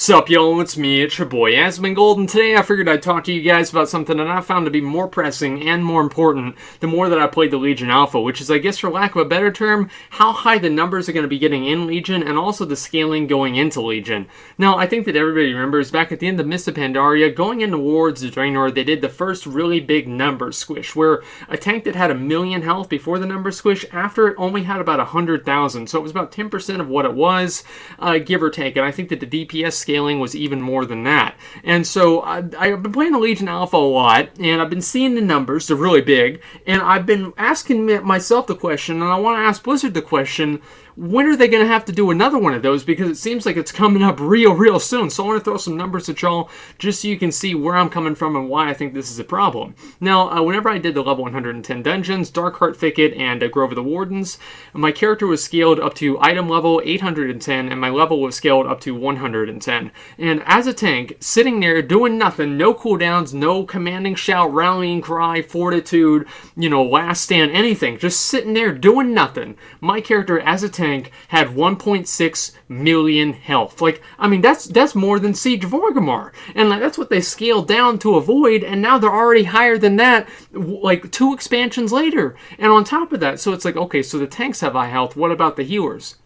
Sup y'all, it's me, it's your boy Asmongold, and today I figured I'd talk to you guys about something that I found to be more pressing and more important the more that I played the Legion Alpha, which is, I guess for lack of a better term, how high the numbers are going to be getting in Legion and also the scaling going into Legion. Now, I think that everybody remembers back at the end of Mists of Pandaria, going into Wards of Draenor, they did the first really big number squish, where a tank that had 1,000,000 health before the number squish, after it only had about 100,000, so it was about 10% of what it was, give or take, and I think that the DPS scaling was even more than that. And so I've been playing the Legion Alpha a lot, and I've been seeing the numbers, they're really big, and I've been asking myself the question, and I want to ask Blizzard the question, when are they going to have to do another one of those? Because it seems like it's coming up real soon. So I want to throw some numbers at y'all just so you can see where I'm coming from and why I think this is a problem. Now, whenever I did the level 110 dungeons, Darkheart Thicket and Grove of the Wardens, my character was scaled up to item level 810 and my level was scaled up to 110. And as a tank, sitting there doing nothing, no cooldowns, no commanding shout, rallying cry, fortitude, last stand, anything, just sitting there doing nothing. My character as a tank had 1.6 million health. That's more than Siege of Orgrimmar. And that's what they scaled down to avoid, and now they're already higher than that, 2 expansions later. And on top of that, so it's okay, so the tanks have high health, what about the healers?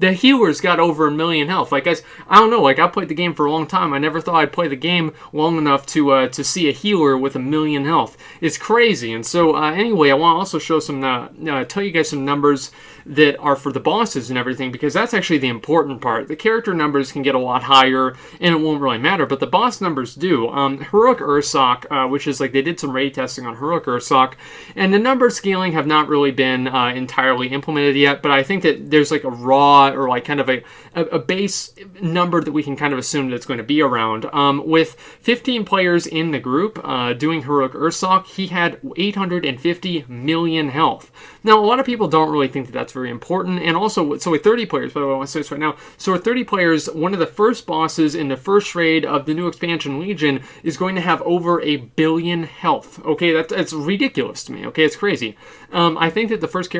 The healers got over 1,000,000 health. I don't know, I played the game for a long time. I never thought I'd play the game long enough to see a healer with 1,000,000 health. It's crazy. And so, anyway, I want to also show tell you guys some numbers that are for the bosses and everything, because that's actually the important part. The character numbers can get a lot higher, and it won't really matter, but the boss numbers do. Heroic Ursoc, which is they did some raid testing on Heroic Ursoc, and the number scaling have not really been entirely implemented yet, but I think that there's a raw or kind of a base number that we can kind of assume that it's going to be around. With 15 players in the group doing Heroic Ursoc, he had 850 million health. Now, a lot of people don't really think that that's very important, and also, so with 30 players, by the way, I want to say this right now, so with 30 players, one of the first bosses in the first raid of the new expansion Legion is going to have over 1 billion health. Okay, that's ridiculous to me. Okay, it's crazy. I think that the first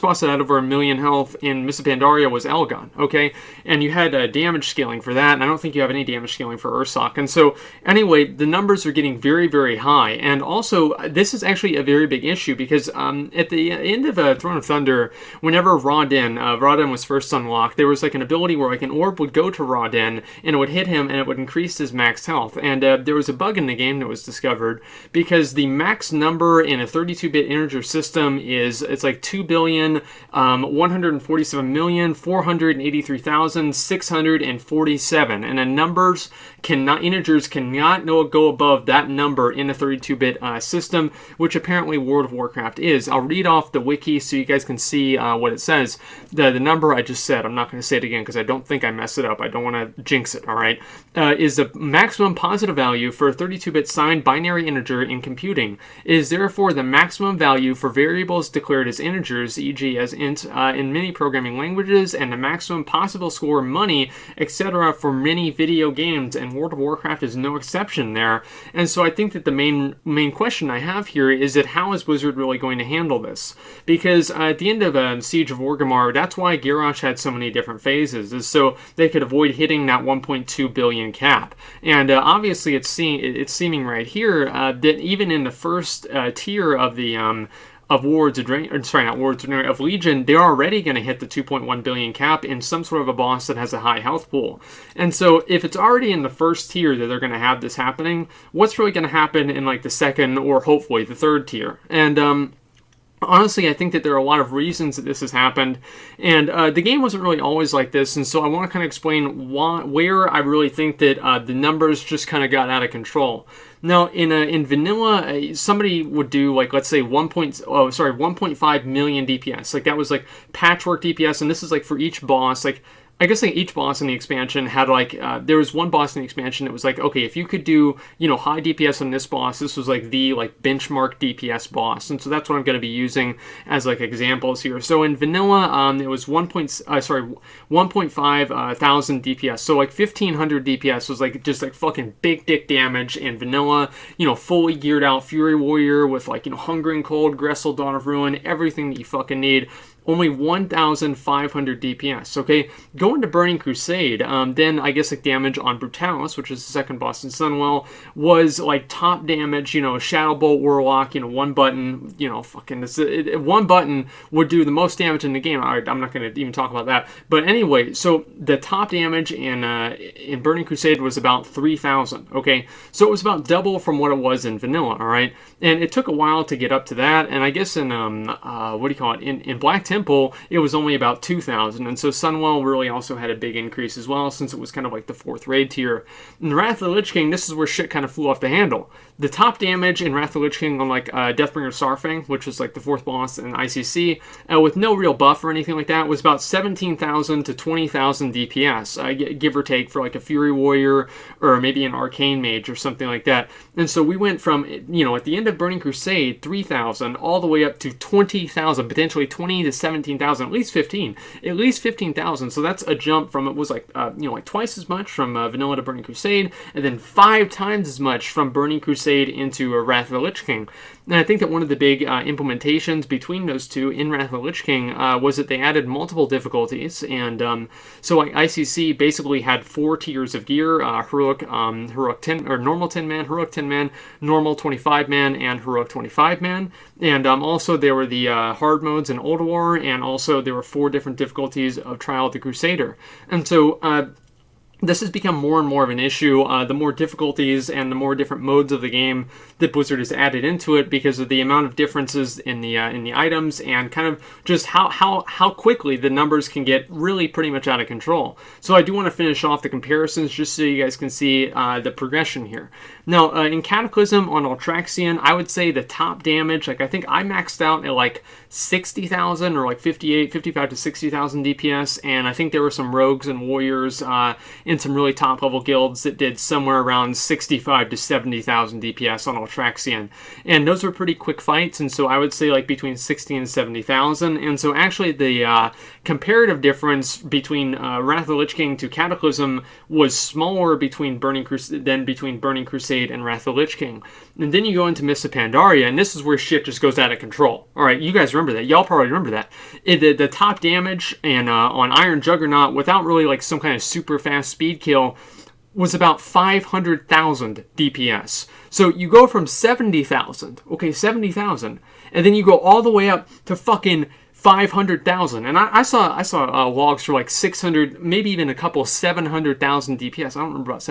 boss that had over 1,000,000 health in Mists of Pandaria was Elgon, okay? And you had damage scaling for that, and I don't think you have any damage scaling for Ursoc. And so, anyway, the numbers are getting very high. And also, this is actually a very big issue, because at the end of Throne of Thunder, whenever Rawdin was first unlocked, there was an ability where an orb would go to Rawdin, and it would hit him, and it would increase his max health. And there was a bug in the game that was discovered, because the max number in a 32-bit integer system is, 2,147,483,647, and integers cannot go above that number in a 32-bit system, which apparently World of Warcraft is. I'll read off the wiki so you guys can see what it says. The number I just said, I'm not going to say it again because I don't think I messed it up. I don't want to jinx it, all right? Is the maximum positive value for a 32-bit signed binary integer in computing. It is therefore the maximum value for variables declared as integers, e.g. as int, in many programming languages, and the maximum possible score money, etc. for many video games, and World of Warcraft is no exception there. And so I think that the main question I have here is that how is Blizzard really going to handle this? Because at the end of Siege of Orgrimmar, that's why Garrosh had so many different phases, is so they could avoid hitting that 1.2 billion cap. And obviously it's seeming right here that even in the first tier of the of Legion, they're already going to hit the 2.1 billion cap in some sort of a boss that has a high health pool. And so if it's already in the first tier that they're going to have this happening, what's really going to happen in the second or hopefully the third tier? And honestly, I think that there are a lot of reasons that this has happened, and the game wasn't really always like this, and so I want to kind of explain where I really think that the numbers just kind of got out of control. Now, in vanilla, somebody would do let's say 1.5 million DPS. That was patchwork DPS, and this is for each boss. I guess each boss in the expansion had there was one boss in the expansion that was okay, if you could do high DPS on this boss, this was the benchmark DPS boss, and so that's what I'm going to be using as examples here. So in vanilla, it was 1.5 thousand DPS, so 1,500 DPS was just fucking big dick damage in vanilla. Fully geared out Fury Warrior with Hunger and Cold, Gressel, Dawn of Ruin, everything that you fucking need. only 1,500 DPS. Okay, going to Burning Crusade, then I guess like damage on Brutalis, which is the second boss in Sunwell, was like top damage, you know, Shadow Bolt Warlock, you know, one button, you know, fucking this, one button would do the most damage in the game. All right, I'm not going to even talk about that. But anyway, so the top damage in Burning Crusade was about 3,000. Okay, so it was about double from what it was in vanilla. All right, and it took a while to get up to that. And I guess in what do you call it? In Black Temple, it was only about 2,000, and so Sunwell really also had a big increase as well, since it was kind of like the 4th raid tier. In Wrath of the Lich King, this is where shit kind of flew off the handle. The top damage in Wrath of the Lich King on like Deathbringer Sarfang, which is like the 4th boss in ICC, with no real buff or anything like that, was about 17,000 to 20,000 DPS, give or take, for like a Fury Warrior or maybe an Arcane Mage or something like that. And so we went from, you know, at the end of Burning Crusade, 3,000 all the way up to 20,000, potentially 20 to 17,000, at least 15,000. So that's a jump from, it was like, you know, like twice as much from vanilla to Burning Crusade, and then 5 times as much from Burning Crusade into Wrath of the Lich King. And I think that one of the big implementations between those two in Wrath of the Lich King was that they added multiple difficulties. And so like ICC basically had 4 tiers of gear: heroic 10 or normal 10 man, heroic 10 man, normal 25 man, and heroic 25 man. And also there were the hard modes in Old War, and also there were 4 different difficulties of Trial of the Crusader. And so this has become more and more of an issue, the more difficulties and the more different modes of the game that Blizzard has added into it, because of the amount of differences in the items, and kind of just how quickly the numbers can get really pretty much out of control. So I do want to finish off the comparisons just so you guys can see the progression here. Now, in Cataclysm on Altraxian, I would say the top damage, like I think I maxed out at like 60,000 or like 55 to 60,000 DPS, and I think there were some rogues and warriors in some really top level guilds that did somewhere around 65 to 70,000 DPS on Altraxian, and those were pretty quick fights. And so I would say like between 60 and 70,000. And so actually the comparative difference between Wrath of the Lich King to Cataclysm was smaller between Burning Crusade and Wrath of the Lich King. And then you go into Mists of Pandaria, and this is where shit just goes out of control. All right, you guys remember that? Y'all probably remember that. The top damage and on Iron Juggernaut, without really like some kind of super fast speed kill, was about 500,000 DPS. So you go from 70,000, okay, 70,000, and then you go all the way up to fucking 500,000. And I saw logs for like 600, maybe even a couple 700,000 DPS. I don't remember about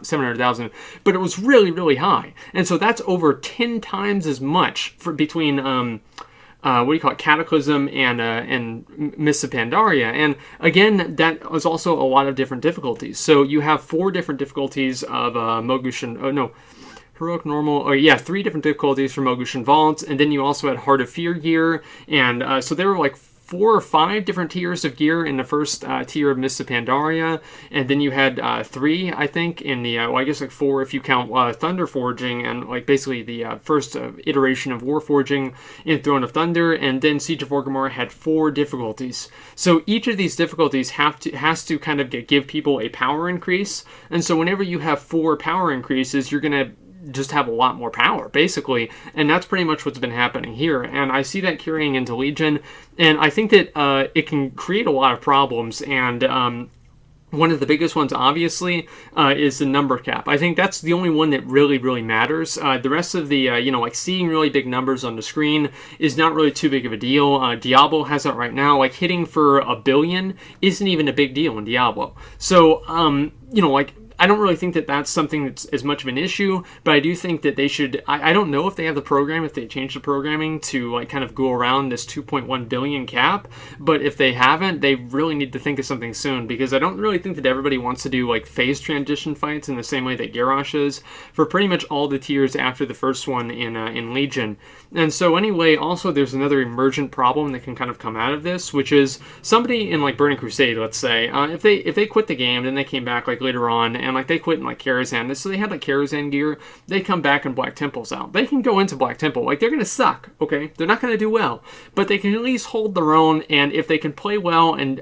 700,000, but it was really, really high. And so that's over 10 times as much for between what do you call it, Cataclysm and Mists of Pandaria. And again, that was also a lot of different difficulties. So you have 4 different difficulties of Mogushin. Oh no. Heroic, normal, or yeah, 3 different difficulties for Mogushin Vault, and then you also had Heart of Fear gear, and so there were like 4 or 5 different tiers of gear in the first tier of Mists of Pandaria, and then you had 3, I think, in the, well, I guess like 4 if you count Thunder Forging, and like basically the first iteration of Warforging in Throne of Thunder, and then Siege of Orgrimmar had 4 difficulties. So each of these difficulties has to kind of give people a power increase, and so whenever you have 4 power increases, you're going to just have a lot more power, basically, and that's pretty much what's been happening here. And I see that carrying into Legion, and I think that it can create a lot of problems. And one of the biggest ones, obviously, is the number cap. I think that's the only one that really, really matters. The rest of the, you know, like seeing really big numbers on the screen is not really too big of a deal. Diablo has that right now. Like hitting for 1 billion isn't even a big deal in Diablo. So, you know, like, I don't really think that that's something that's as much of an issue, but I do think that they should, I don't know if they have the program, if they change the programming to like kind of go around this 2.1 billion cap, but if they haven't, they really need to think of something soon, because I don't really think that everybody wants to do like phase transition fights in the same way that Garrosh is for pretty much all the tiers after the first one in Legion. And so anyway, also there's another emergent problem that can kind of come out of this, which is somebody in like Burning Crusade, let's say, if they quit the game, then they came back like later on, and like they quit in like Karazhan. So they had like Karazhan gear. They come back and Black Temple's out. They can go into Black Temple. Like they're going to suck, okay? They're not going to do well, but they can at least hold their own, and if they can play well and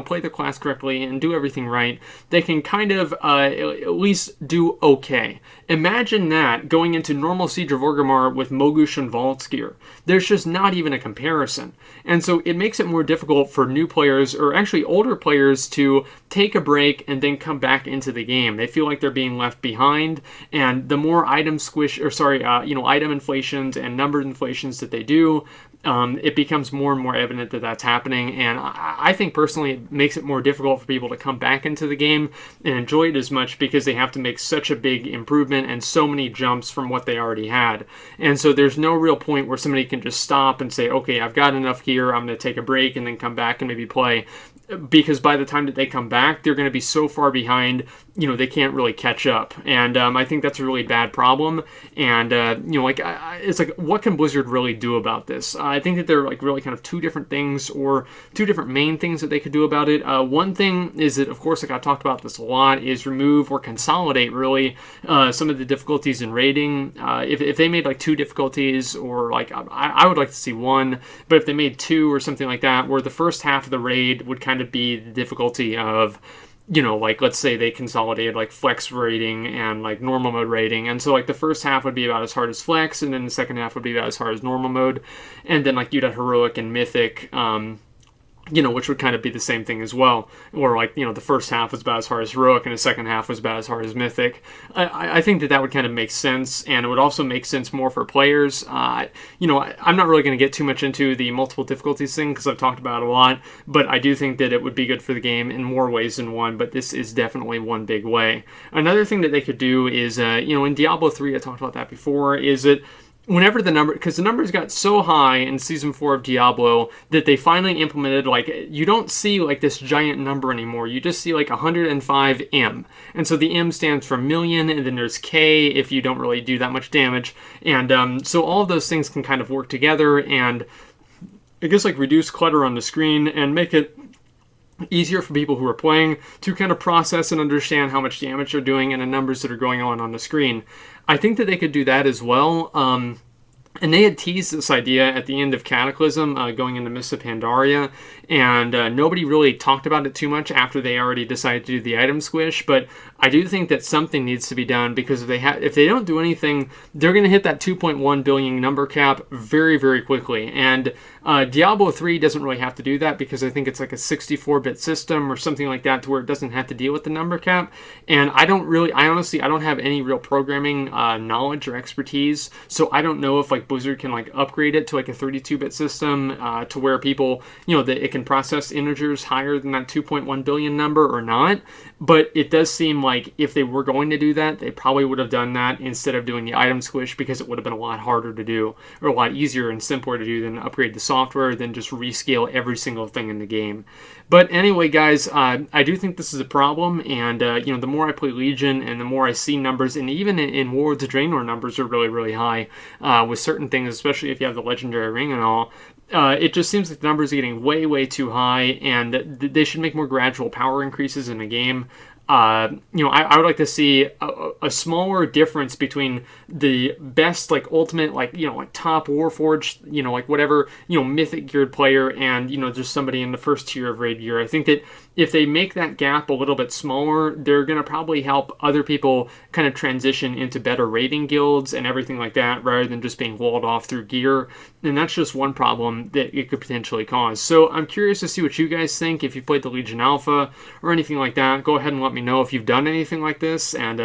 play their class correctly and do everything right, they can kind of at least do okay. Imagine that going into normal Siege of Orgrimmar with Mogush and Vault's gear. There's just not even a comparison. And so it makes it more difficult for new players, or actually older players, to take a break and then come back into the game. They feel like they're being left behind, and the more item item inflations and number inflations that they do, it becomes more and more evident that that's happening, and I think personally it makes it more difficult for people to come back into the game and enjoy it as much, because they have to make such a big improvement and so many jumps from what they already had. And so there's no real point where somebody can just stop and say, okay, I've got enough here, I'm going to take a break and then come back and maybe play. Because by the time that they come back, they're going to be so far behind, they can't really catch up. And I think that's a really bad problem. And, it's like, what can Blizzard really do about this? I think that there are like really kind of two different things, or two different main things that they could do about it. One thing is that, of course, like I talked about this a lot, is remove or consolidate really some of the difficulties in raiding. If they made like 2 difficulties, or like I would like to see 1, but if they made 2 or something like that, where the first half of the raid would kind of be the difficulty of, like let's say they consolidated like flex rating and like normal mode rating, and so like the first half would be about as hard as flex, and then the second half would be about as hard as normal mode, and then like you'd have heroic and mythic, which would kind of be the same thing as well. Or like, the first half was about as hard as heroic and the second half was about as hard as mythic. I think that would kind of make sense, and it would also make sense more for players. I'm not really going to get too much into the multiple difficulties thing because I've talked about it a lot, but I do think that it would be good for the game in more ways than one, but this is definitely one big way. Another thing that they could do is, in Diablo 3, I talked about that before, is that whenever because the numbers got so high in Season 4 of Diablo that they finally implemented, like, you don't see, like, this giant number anymore. You just see, like, 105 M. And so the M stands for million, and then there's K if you don't really do that much damage. And so all of those things can kind of work together and, I guess, like, reduce clutter on the screen and make it easier for people who are playing to kind of process and understand how much damage they're doing and the numbers that are going on the screen. I think that they could do that as well. And they had teased this idea at the end of Cataclysm, going into Mists of Pandaria, and nobody really talked about it too much after they already decided to do the item squish, but I do think that something needs to be done, because if they don't do anything, they're going to hit that 2.1 billion number cap very, very quickly. And Diablo 3 doesn't really have to do that, because I think it's like a 64-bit system or something like that, to where it doesn't have to deal with the number cap. And I honestly don't have any real programming knowledge or expertise, so I don't know if like Blizzard can like upgrade it to like a 32-bit system to where people, that it can process integers higher than that 2.1 billion number or not. But it does seem like if they were going to do that, they probably would have done that instead of doing the item squish, because it would have been a lot harder to do, or a lot easier and simpler to do than upgrade the software, than just rescale every single thing in the game. But anyway, guys, I do think this is a problem, and the more I play Legion and the more I see numbers, and even in Warlords of Draenor, numbers are really, really high with certain things, especially if you have the Legendary Ring and all. It just seems like the numbers are getting way, way too high, and they should make more gradual power increases in the game. I would like to see a smaller difference between the best, like, ultimate, like top Warforged, like whatever, mythic geared player, and, just somebody in the first tier of raid gear. I think that if they make that gap a little bit smaller, they're going to probably help other people kind of transition into better raiding guilds and everything like that, rather than just being walled off through gear. And that's just one problem that it could potentially cause. So I'm curious to see what you guys think. If you played the Legion Alpha or anything like that, go ahead and let me know if you've done anything like this. And,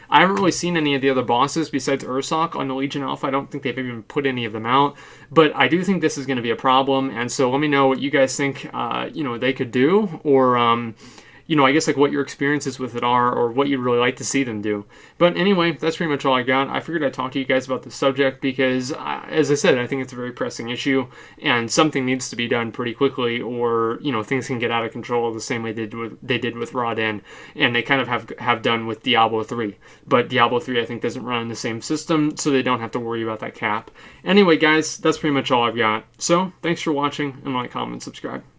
I haven't really seen any of the other bosses besides Ursoc on the Legion Alpha. I don't think they've even put any of them out. But I do think this is going to be a problem. And so let me know what you guys think, they could do. Or, I guess like what your experiences with it are, or what you'd really like to see them do. But anyway, that's pretty much all I got. I figured I'd talk to you guys about the subject because, as I said, I think it's a very pressing issue, and something needs to be done pretty quickly, or things can get out of control the same way they did with Raw-Den, and they kind of have done with Diablo 3. But Diablo 3 I think doesn't run in the same system, so they don't have to worry about that cap. Anyway, guys, that's pretty much all I've got. So thanks for watching, and like, comment, subscribe.